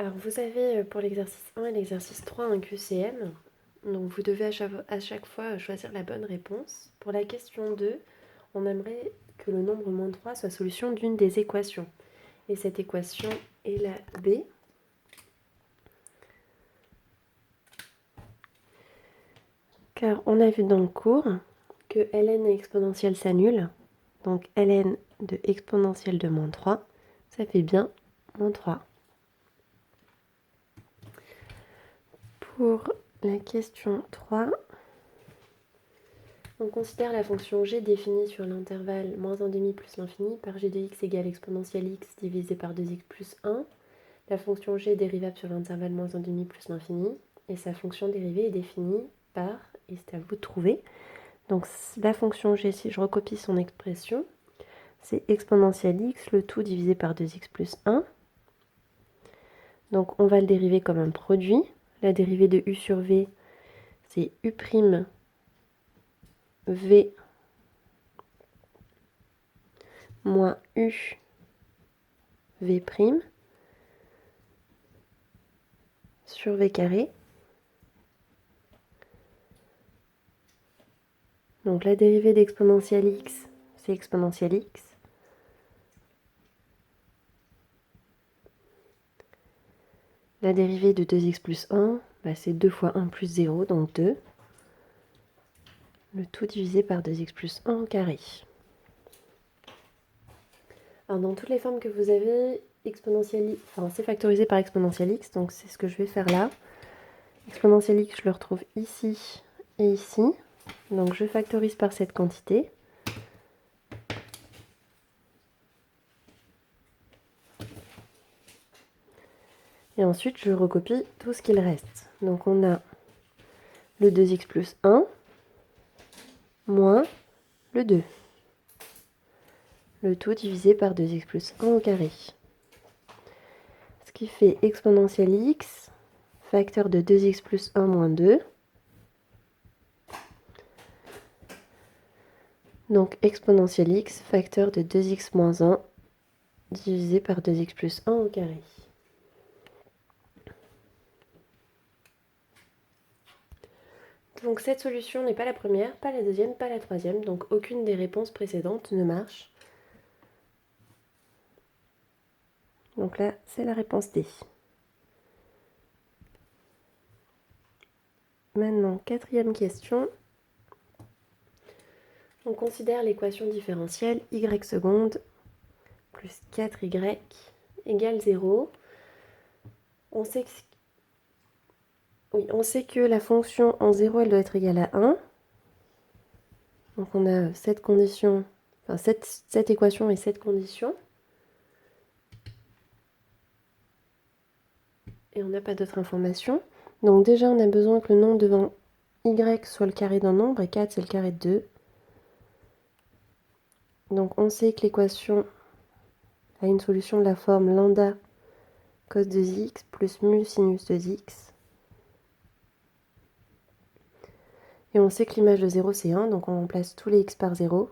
Alors vous avez pour l'exercice 1 et l'exercice 3 un QCM. Donc vous devez à chaque fois choisir la bonne réponse. Pour la question 2, on aimerait que le nombre moins 3 soit solution d'une des équations. Et cette équation est la B. Car on a vu dans le cours que ln exponentielle s'annule. Donc ln de exponentielle de moins 3, ça fait bien moins 3. Pour la question 3, on considère la fonction g définie sur l'intervalle moins 1,5 plus l'infini par g de x égale exponentielle x divisé par 2x plus 1. La fonction g est dérivable sur l'intervalle moins 1,5 plus l'infini. Et sa fonction dérivée est définie par, et c'est à vous de trouver, donc la fonction g, si je recopie son expression, c'est exponentielle x, le tout divisé par 2x plus 1. Donc on va le dériver comme un produit. La dérivée de u sur v, c'est u' v moins u v' sur v carré. Donc la dérivée d'exponentielle x, c'est exponentielle x. La dérivée de 2x plus 1, c'est 2 fois 1 plus 0, donc 2. Le tout divisé par 2x plus 1 au carré. Alors dans toutes les formes que vous avez, c'est factorisé par exponentielle x, donc c'est ce que je vais faire là. Exponentielle x, je le retrouve ici et ici. Donc je factorise par cette quantité. Et ensuite, je recopie tout ce qu'il reste. Donc on a le 2x plus 1 moins le 2. Le tout divisé par 2x plus 1 au carré. Ce qui fait exponentielle x, facteur de 2x plus 1 moins 2. Donc exponentielle x, facteur de 2x moins 1, divisé par 2x plus 1 au carré. Donc cette solution n'est pas la première, pas la deuxième, pas la troisième, donc aucune des réponses précédentes ne marche. Donc là, c'est la réponse D. Maintenant, quatrième question. On considère l'équation différentielle y seconde plus 4y égale 0. On sait que la fonction en 0, elle doit être égale à 1. Donc on a cette condition, cette équation et cette condition. Et on n'a pas d'autres informations. Donc déjà, on a besoin que le nombre devant y soit le carré d'un nombre, et 4, c'est le carré de 2. Donc on sait que l'équation a une solution de la forme lambda cos de x plus mu sinus de x. Et on sait que l'image de 0, c'est 1, donc on remplace tous les x par 0.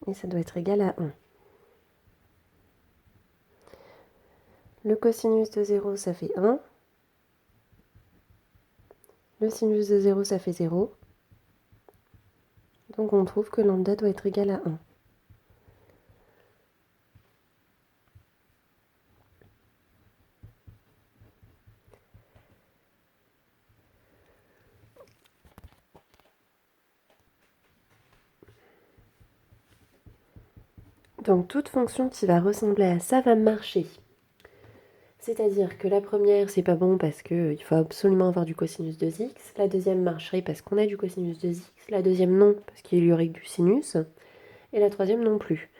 Et ça doit être égal à 1. Le cosinus de 0, ça fait 1. Le sinus de 0, ça fait 0. Donc on trouve que lambda doit être égal à 1. Donc toute fonction qui va ressembler à ça va marcher. C'est-à-dire que la première, c'est pas bon parce qu'il faut absolument avoir du cosinus de x. La deuxième marcherait parce qu'on a du cosinus de x. La deuxième non, parce qu'il y aurait du sinus. Et la troisième non plus.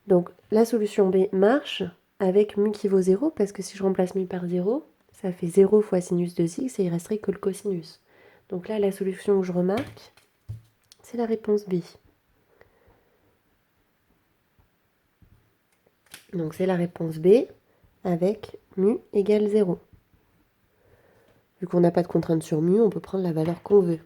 Donc la solution B marche avec mu qui vaut 0, parce que si je remplace mu par 0, ça fait 0 fois sinus de x et il resterait que le cosinus. Donc là, la solution que je remarque, c'est la réponse B. Donc c'est la réponse B avec mu égale 0. Vu qu'on n'a pas de contrainte sur mu, on peut prendre la valeur qu'on veut.